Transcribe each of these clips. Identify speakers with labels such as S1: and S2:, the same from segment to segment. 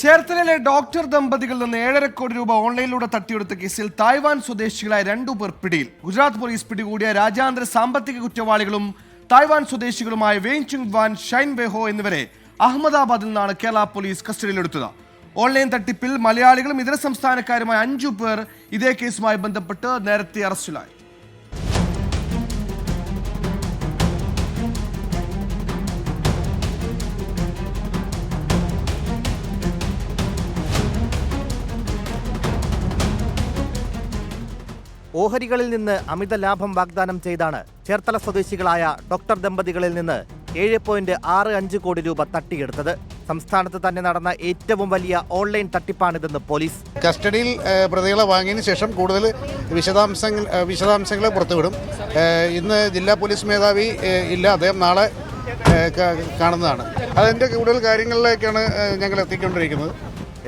S1: ചേർത്തലയിലെ doctor ദമ്പതികളിൽ നിന്ന് 7.5 കോടി രൂപ ഓൺലൈനിലൂടെ തട്ടിയെടുത്ത കേസിൽ തായ്വാൻ സ്വദേശികളായ 2 പേർ പിടിയിൽ. ഗുജറാത്ത് പോലീസ് പിടികൂടിയ രാജ്യാന്തര സാമ്പത്തിക കുറ്റവാളികളും തായ്വാൻ സ്വദേശികളുമായ വെയ്ചുങ് വാൻ, ഷൈൻ വെയ്ഹോ എന്നിവരെ അഹമ്മദാബാദിൽ നിന്നാണ് കേരള പോലീസ് കസ്റ്റഡിയിലെടുത്തത്. ഓൺലൈൻ തട്ടിപ്പിൽ മലയാളികളും ഇതര സംസ്ഥാനക്കാരുമായ 5 പേർ ഇതേ കേസുമായി ബന്ധപ്പെട്ട് നേരത്തെ അറസ്റ്റിലായി.
S2: ഓഹരികളിൽ നിന്ന് അമിത ലാഭം വാഗ്ദാനം ചെയ്താണ് ചേർത്തല സ്വദേശികളായ ഡോക്ടർ ദമ്പതികളിൽ നിന്ന് 7.65 കോടി രൂപ തട്ടിയെടുത്തത്. സംസ്ഥാനത്ത് തന്നെ നടന്ന ഏറ്റവും വലിയ ഓൺലൈൻ തട്ടിപ്പാണിതെന്ന് പോലീസ്.
S3: കസ്റ്റഡിയിൽ പ്രതികളെ വാങ്ങിയതിനു ശേഷം കൂടുതൽ വിശദാംശങ്ങൾ പുറത്തുവിടും. ഇന്ന് ജില്ലാ പോലീസ് മേധാവി ഇല്ല, അദ്ദേഹം നാളെ കാണുന്നതാണ്. അതിൻ്റെ കൂടുതൽ കാര്യങ്ങളിലേക്കാണ് ഞങ്ങൾ എത്തിക്കൊണ്ടിരിക്കുന്നത്.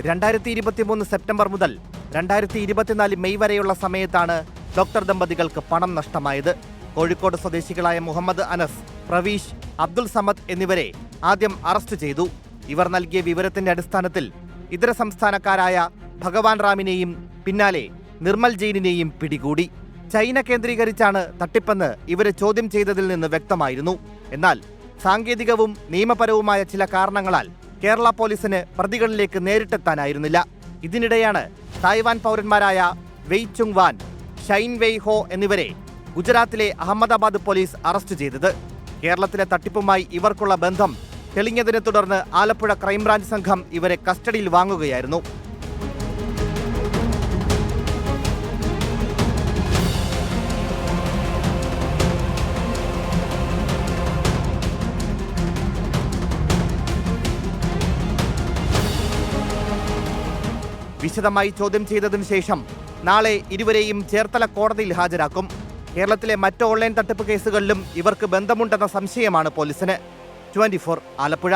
S2: 2023 സെപ്റ്റംബർ മുതൽ 2024 മെയ് വരെയുള്ള സമയത്താണ് ഡോക്ടർ ദമ്പതികൾക്ക് പണം നഷ്ടമായത്. കോഴിക്കോട് സ്വദേശികളായ മുഹമ്മദ് അനസ്, പ്രവീഷ്, അബ്ദുൾ സമദ് എന്നിവരെ ആദ്യം അറസ്റ്റ് ചെയ്തു. ഇവർ നൽകിയ വിവരത്തിന്റെ അടിസ്ഥാനത്തിൽ ഇതര സംസ്ഥാനക്കാരായ ഭഗവാൻ റാമിനെയും പിന്നാലെ നിർമ്മൽ ജെയിനിനെയും പിടികൂടി. ചൈന കേന്ദ്രീകരിച്ചാണ് തട്ടിപ്പെന്ന് ഇവരെ ചോദ്യം ചെയ്തതിൽ നിന്ന് വ്യക്തമായിരുന്നു. എന്നാൽ സാങ്കേതികവും നിയമപരവുമായ ചില കാരണങ്ങളാൽ കേരള പോലീസിന് പ്രതികളിലേക്ക് നേരിട്ടെത്താനായിരുന്നില്ല. ഇതിനിടെയാണ് തായ്വാൻ പൗരന്മാരായ വെയ്ചുങ് വാൻ, ഷൈൻ വെയ്ഹോ എന്നിവരെ ഗുജറാത്തിലെ അഹമ്മദാബാദ് പോലീസ് അറസ്റ്റ് ചെയ്തത്. കേരളത്തിലെ തട്ടിപ്പുമായി ഇവർക്കുള്ള ബന്ധം തെളിഞ്ഞതിനെ തുടർന്ന് ആലപ്പുഴ ക്രൈംബ്രാഞ്ച് സംഘം ഇവരെ കസ്റ്റഡിയിൽ വാങ്ങുകയായിരുന്നു. വിശദമായി ചോദ്യം ചെയ്തതിനു ശേഷം നാളെ ഇരുവരെയും ചേർത്തല കോടതിയിൽ ഹാജരാക്കും. കേരളത്തിലെ മറ്റ് ഓൺലൈൻ തട്ടിപ്പ് കേസുകളിലും ഇവർക്ക് ബന്ധമുണ്ടെന്ന സംശയമാണ് പോലീസിന്. 24 ആലപ്പുഴ.